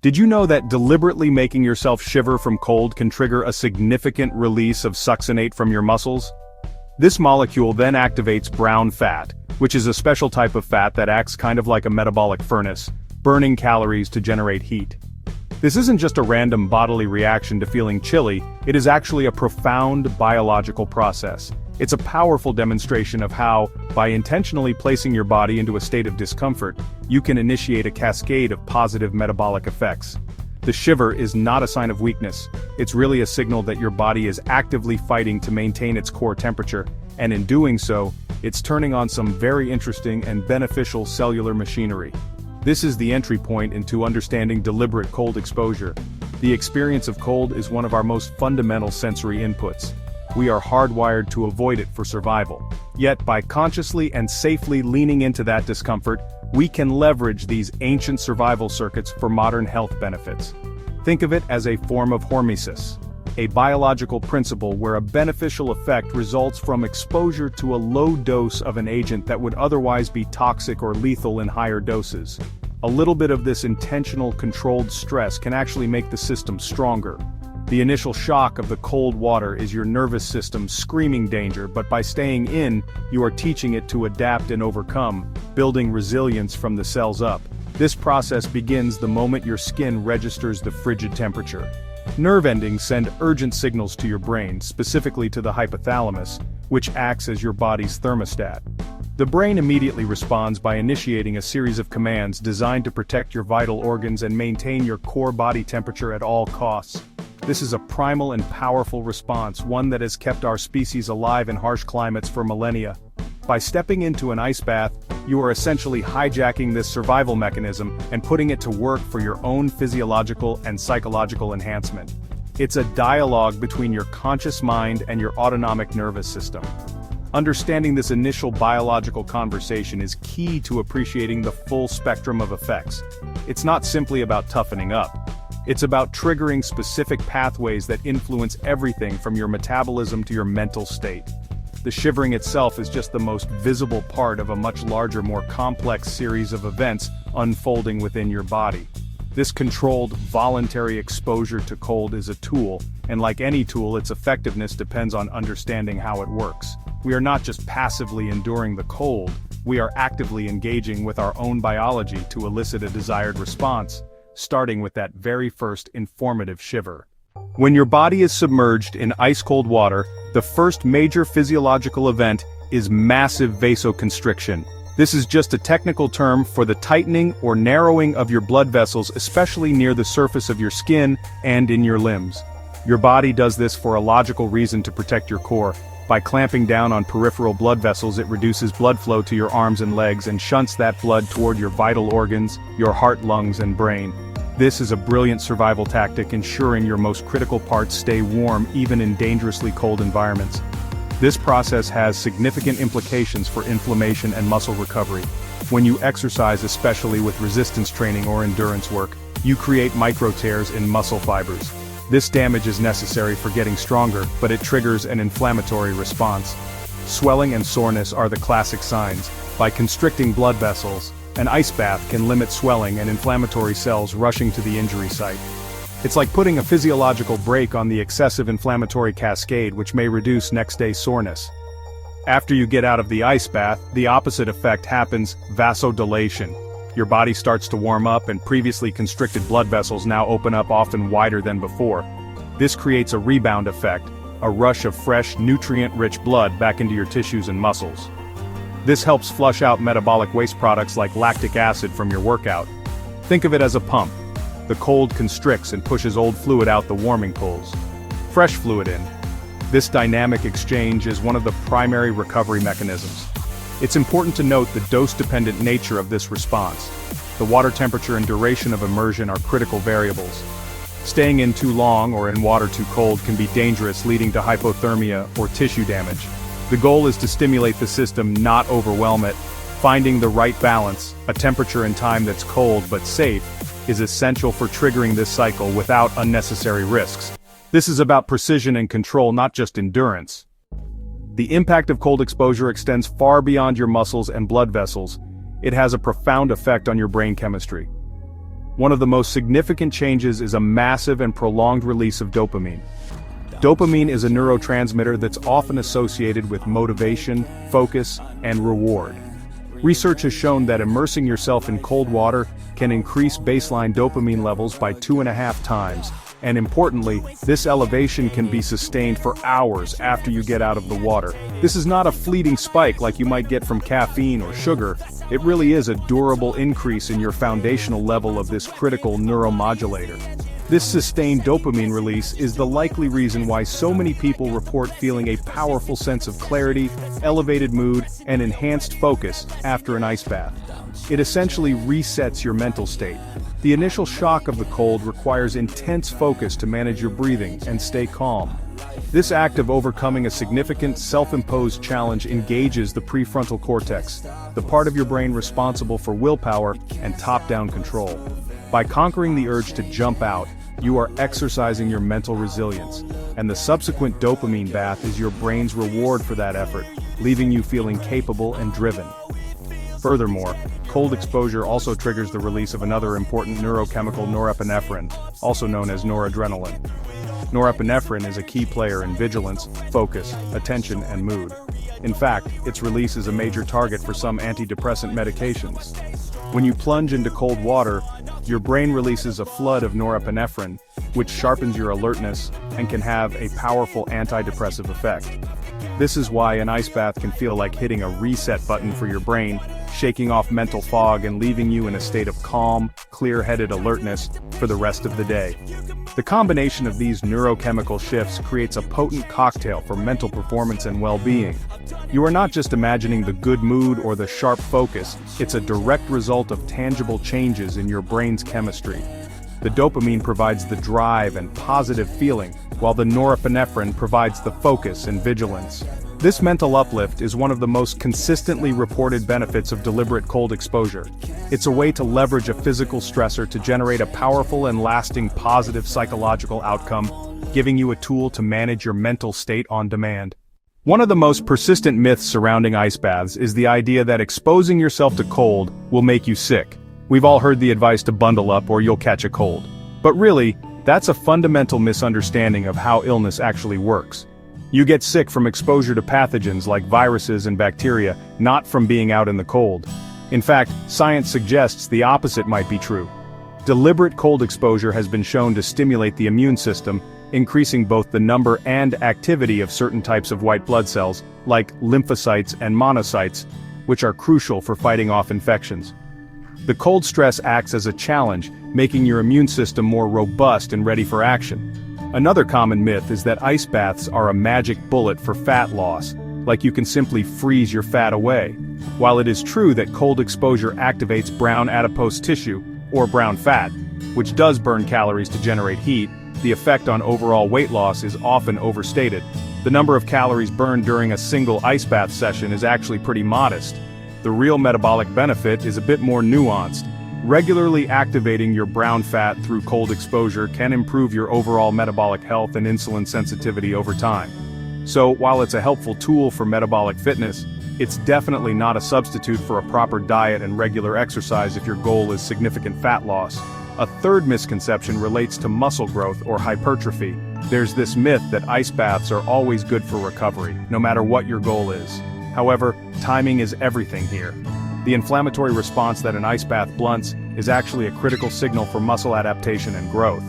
Did you know that deliberately making yourself shiver from cold can trigger a significant release of succinate from your muscles? This molecule then activates brown fat, which is a special type of fat that acts kind of like a metabolic furnace, burning calories to generate heat. This isn't just a random bodily reaction to feeling chilly, it is actually a profound biological process. It's a powerful demonstration of how, by intentionally placing your body into a state of discomfort, you can initiate a cascade of positive metabolic effects. The shiver is not a sign of weakness, it's really a signal that your body is actively fighting to maintain its core temperature, and in doing so, it's turning on some very interesting and beneficial cellular machinery. This is the entry point into understanding deliberate cold exposure. The experience of cold is one of our most fundamental sensory inputs. We are hardwired to avoid it for survival. Yet by consciously and safely leaning into that discomfort, we can leverage these ancient survival circuits for modern health benefits. Think of it as a form of hormesis, a biological principle where a beneficial effect results from exposure to a low dose of an agent that would otherwise be toxic or lethal in higher doses. A little bit of this intentional controlled stress can actually make the system stronger. The initial shock of the cold water is your nervous system screaming danger, but by staying in, you are teaching it to adapt and overcome, building resilience from the cells up. This process begins the moment your skin registers the frigid temperature. Nerve endings send urgent signals to your brain, specifically to the hypothalamus, which acts as your body's thermostat. The brain immediately responds by initiating a series of commands designed to protect your vital organs and maintain your core body temperature at all costs. This is a primal and powerful response, one that has kept our species alive in harsh climates for millennia. By stepping into an ice bath, you are essentially hijacking this survival mechanism and putting it to work for your own physiological and psychological enhancement. It's a dialogue between your conscious mind and your autonomic nervous system. Understanding this initial biological conversation is key to appreciating the full spectrum of effects. It's not simply about toughening up. It's about triggering specific pathways that influence everything from your metabolism to your mental state. The shivering itself is just the most visible part of a much larger, more complex series of events unfolding within your body. This controlled, voluntary exposure to cold is a tool, and like any tool, its effectiveness depends on understanding how it works. We are not just passively enduring the cold, we are actively engaging with our own biology to elicit a desired response, starting with that very first informative shiver. When your body is submerged in ice-cold water, the first major physiological event is massive vasoconstriction. This is just a technical term for the tightening or narrowing of your blood vessels, especially near the surface of your skin and in your limbs. Your body does this for a logical reason: to protect your core. By clamping down on peripheral blood vessels, it reduces blood flow to your arms and legs and shunts that blood toward your vital organs, your heart, lungs, and brain. This is a brilliant survival tactic, ensuring your most critical parts stay warm even in dangerously cold environments. This process has significant implications for inflammation and muscle recovery. When you exercise, especially with resistance training or endurance work, you create micro tears in muscle fibers. This damage is necessary for getting stronger, but it triggers an inflammatory response. Swelling and soreness are the classic signs. By constricting blood vessels, an ice bath can limit swelling and inflammatory cells rushing to the injury site. It's like putting a physiological brake on the excessive inflammatory cascade, which may reduce next-day soreness. After you get out of the ice bath, the opposite effect happens: vasodilation. Your body starts to warm up, and previously constricted blood vessels now open up, often wider than before. This creates a rebound effect, a rush of fresh, nutrient-rich blood back into your tissues and muscles. This helps flush out metabolic waste products like lactic acid from your workout. Think of it as a pump. The cold constricts and pushes old fluid out, the warming pulls fresh fluid in. This dynamic exchange is one of the primary recovery mechanisms. It's important to note the dose-dependent nature of this response. The water temperature and duration of immersion are critical variables. Staying in too long or in water too cold can be dangerous, leading to hypothermia or tissue damage. The goal is to stimulate the system, not overwhelm it. Finding the right balance, a temperature and time that's cold but safe, is essential for triggering this cycle without unnecessary risks. This is about precision and control, not just endurance. The impact of cold exposure extends far beyond your muscles and blood vessels. It has a profound effect on your brain chemistry. One of the most significant changes is a massive and prolonged release of dopamine. Dopamine is a neurotransmitter that's often associated with motivation, focus, and reward. Research has shown that immersing yourself in cold water can increase baseline dopamine levels by 2.5 times, and importantly, this elevation can be sustained for hours after you get out of the water. This is not a fleeting spike like you might get from caffeine or sugar. It really is a durable increase in your foundational level of this critical neuromodulator. This sustained dopamine release is the likely reason why so many people report feeling a powerful sense of clarity, elevated mood, and enhanced focus after an ice bath. It essentially resets your mental state. The initial shock of the cold requires intense focus to manage your breathing and stay calm. This act of overcoming a significant self-imposed challenge engages the prefrontal cortex, the part of your brain responsible for willpower and top-down control. By conquering the urge to jump out, you are exercising your mental resilience, and the subsequent dopamine bath is your brain's reward for that effort, leaving you feeling capable and driven. Furthermore, cold exposure also triggers the release of another important neurochemical, norepinephrine, also known as noradrenaline. Norepinephrine is a key player in vigilance, focus, attention, and mood. In fact, its release is a major target for some antidepressant medications. When you plunge into cold water, your brain releases a flood of norepinephrine, which sharpens your alertness and can have a powerful antidepressive effect. This is why an ice bath can feel like hitting a reset button for your brain, shaking off mental fog and leaving you in a state of calm, clear-headed alertness for the rest of the day. The combination of these neurochemical shifts creates a potent cocktail for mental performance and well-being. You are not just imagining the good mood or the sharp focus, it's a direct result of tangible changes in your brain's chemistry. The dopamine provides the drive and positive feeling, while the norepinephrine provides the focus and vigilance. This mental uplift is one of the most consistently reported benefits of deliberate cold exposure. It's a way to leverage a physical stressor to generate a powerful and lasting positive psychological outcome, giving you a tool to manage your mental state on demand. One of the most persistent myths surrounding ice baths is the idea that exposing yourself to cold will make you sick. We've all heard the advice to bundle up or you'll catch a cold. But really, that's a fundamental misunderstanding of how illness actually works. You get sick from exposure to pathogens like viruses and bacteria, not from being out in the cold. In fact, science suggests the opposite might be true. Deliberate cold exposure has been shown to stimulate the immune system, increasing both the number and activity of certain types of white blood cells, like lymphocytes and monocytes, which are crucial for fighting off infections. The cold stress acts as a challenge, making your immune system more robust and ready for action. Another common myth is that ice baths are a magic bullet for fat loss, like you can simply freeze your fat away. While it is true that cold exposure activates brown adipose tissue, or brown fat, which does burn calories to generate heat, the effect on overall weight loss is often overstated. The number of calories burned during a single ice bath session is actually pretty modest. The real metabolic benefit is a bit more nuanced. Regularly activating your brown fat through cold exposure can improve your overall metabolic health and insulin sensitivity over time. So, while it's a helpful tool for metabolic fitness, it's definitely not a substitute for a proper diet and regular exercise if your goal is significant fat loss. A third misconception relates to muscle growth or hypertrophy. There's this myth that ice baths are always good for recovery, no matter what your goal is. However, timing is everything here. The inflammatory response that an ice bath blunts is actually a critical signal for muscle adaptation and growth.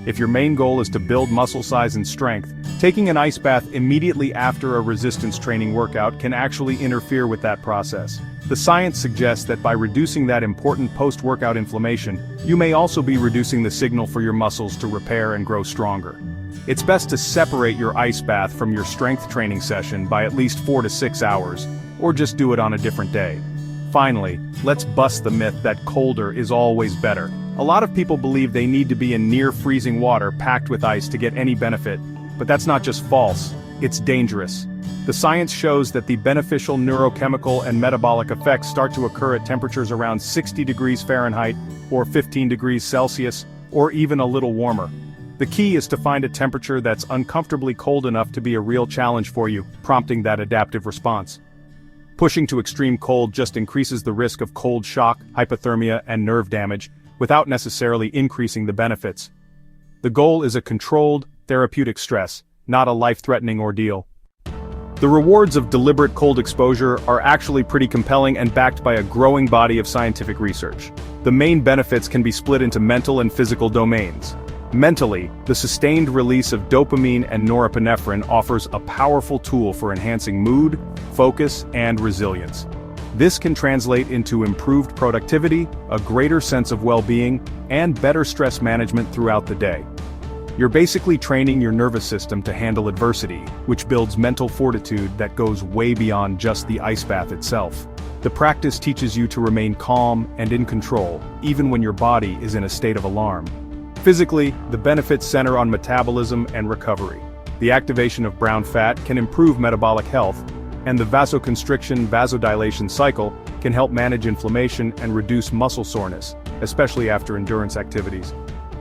If your main goal is to build muscle size and strength, taking an ice bath immediately after a resistance training workout can actually interfere with that process. The science suggests that by reducing that important post-workout inflammation, you may also be reducing the signal for your muscles to repair and grow stronger. It's best to separate your ice bath from your strength training session by at least 4 to 6 hours, or just do it on a different day. Finally, let's bust the myth that colder is always better. A lot of people believe they need to be in near-freezing water packed with ice to get any benefit, but that's not just false, it's dangerous. The science shows that the beneficial neurochemical and metabolic effects start to occur at temperatures around 60 degrees Fahrenheit, or 15 degrees Celsius, or even a little warmer. The key is to find a temperature that's uncomfortably cold enough to be a real challenge for you, prompting that adaptive response. Pushing to extreme cold just increases the risk of cold shock, hypothermia, and nerve damage, without necessarily increasing the benefits. The goal is a controlled, therapeutic stress, not a life-threatening ordeal. The rewards of deliberate cold exposure are actually pretty compelling and backed by a growing body of scientific research. The main benefits can be split into mental and physical domains. Mentally, the sustained release of dopamine and norepinephrine offers a powerful tool for enhancing mood, focus, and resilience. This can translate into improved productivity, a greater sense of well-being, and better stress management throughout the day. You're basically training your nervous system to handle adversity, which builds mental fortitude that goes way beyond just the ice bath itself. The practice teaches you to remain calm and in control, even when your body is in a state of alarm. Physically, the benefits center on metabolism and recovery. The activation of brown fat can improve metabolic health, and the vasoconstriction-vasodilation cycle can help manage inflammation and reduce muscle soreness, especially after endurance activities.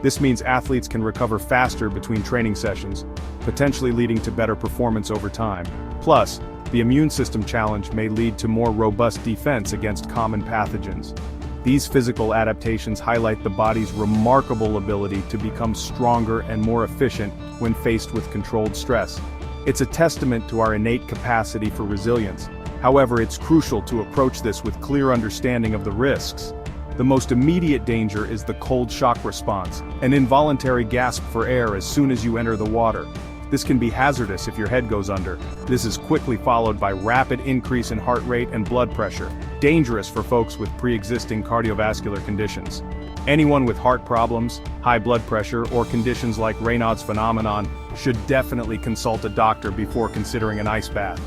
This means athletes can recover faster between training sessions, potentially leading to better performance over time. Plus, the immune system challenge may lead to more robust defense against common pathogens. These physical adaptations highlight the body's remarkable ability to become stronger and more efficient when faced with controlled stress. It's a testament to our innate capacity for resilience. However, it's crucial to approach this with clear understanding of the risks. The most immediate danger is the cold shock response, an involuntary gasp for air as soon as you enter the water. This can be hazardous if your head goes under. This is quickly followed by rapid increase in heart rate and blood pressure, dangerous for folks with pre-existing cardiovascular conditions. Anyone with heart problems, high blood pressure, or conditions like Raynaud's phenomenon should definitely consult a doctor before considering an ice bath.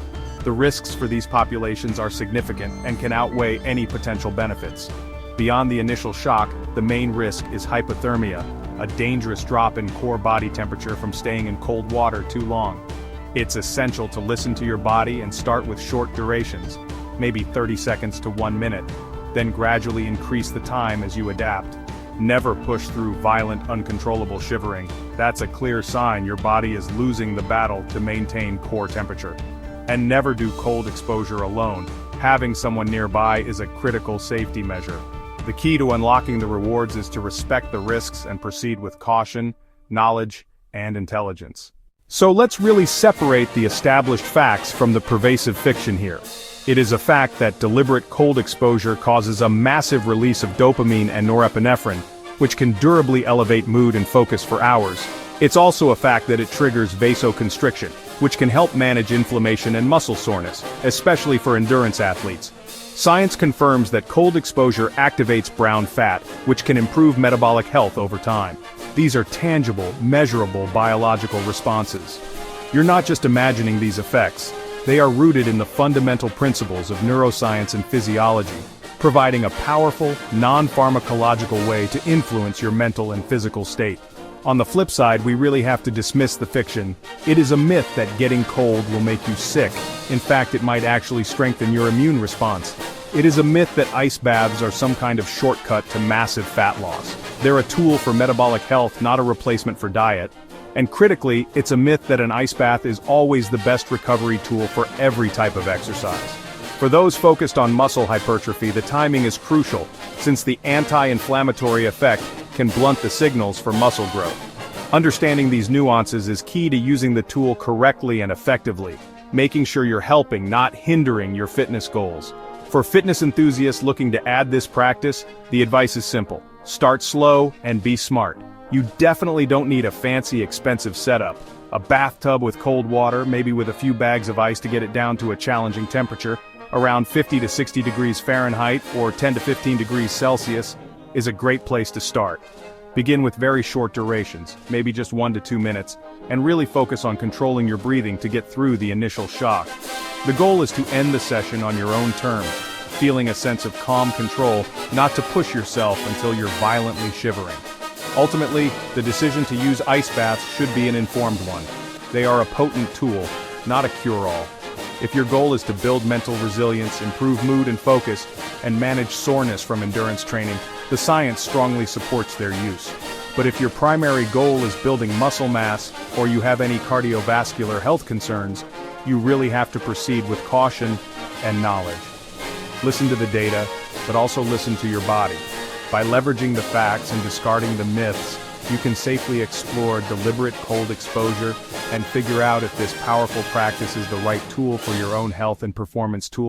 The risks for these populations are significant and can outweigh any potential benefits. Beyond the initial shock, the main risk is hypothermia, a dangerous drop in core body temperature from staying in cold water too long. It's essential to listen to your body and start with short durations, maybe 30 seconds to 1 minute, then gradually increase the time as you adapt. Never push through violent, uncontrollable shivering. That's a clear sign your body is losing the battle to maintain core temperature. And never do cold exposure alone. Having someone nearby is a critical safety measure. The key to unlocking the rewards is to respect the risks and proceed with caution, knowledge, and intelligence. So let's really separate the established facts from the pervasive fiction here. It is a fact that deliberate cold exposure causes a massive release of dopamine and norepinephrine, which can durably elevate mood and focus for hours. It's also a fact that it triggers vasoconstriction, which can help manage inflammation and muscle soreness, especially for endurance athletes. Science confirms that cold exposure activates brown fat, which can improve metabolic health over time. These are tangible, measurable biological responses. You're not just imagining these effects. They are rooted in the fundamental principles of neuroscience and physiology, providing a powerful, non-pharmacological way to influence your mental and physical state. On the flip side, we really have to dismiss the fiction. It is a myth that getting cold will make you sick. In fact, it might actually strengthen your immune response. It is a myth that ice baths are some kind of shortcut to massive fat loss. They're a tool for metabolic health, not a replacement for diet. And critically, it's a myth that an ice bath is always the best recovery tool for every type of exercise. For those focused on muscle hypertrophy, the timing is crucial, since the anti-inflammatory effect can blunt the signals for muscle growth. Understanding these nuances is key to using the tool correctly and effectively, making sure you're helping, not hindering, your fitness goals. For fitness enthusiasts looking to add this practice, the advice is simple. Start slow and be smart. You definitely don't need a fancy, expensive setup. A bathtub with cold water, maybe with a few bags of ice to get it down to a challenging temperature, around 50 to 60 degrees Fahrenheit or 10 to 15 degrees Celsius, is a great place to start. Begin with very short durations, maybe just 1 to 2 minutes, and really focus on controlling your breathing to get through the initial shock. The goal is to end the session on your own terms, feeling a sense of calm control, not to push yourself until you're violently shivering. Ultimately, the decision to use ice baths should be an informed one. They are a potent tool, not a cure-all. If your goal is to build mental resilience, improve mood and focus, and manage soreness from endurance training, the science strongly supports their use. But if your primary goal is building muscle mass, or you have any cardiovascular health concerns, you really have to proceed with caution and knowledge. Listen to the data, but also listen to your body. By leveraging the facts and discarding the myths, you can safely explore deliberate cold exposure and figure out if this powerful practice is the right tool for your own health and performance tool.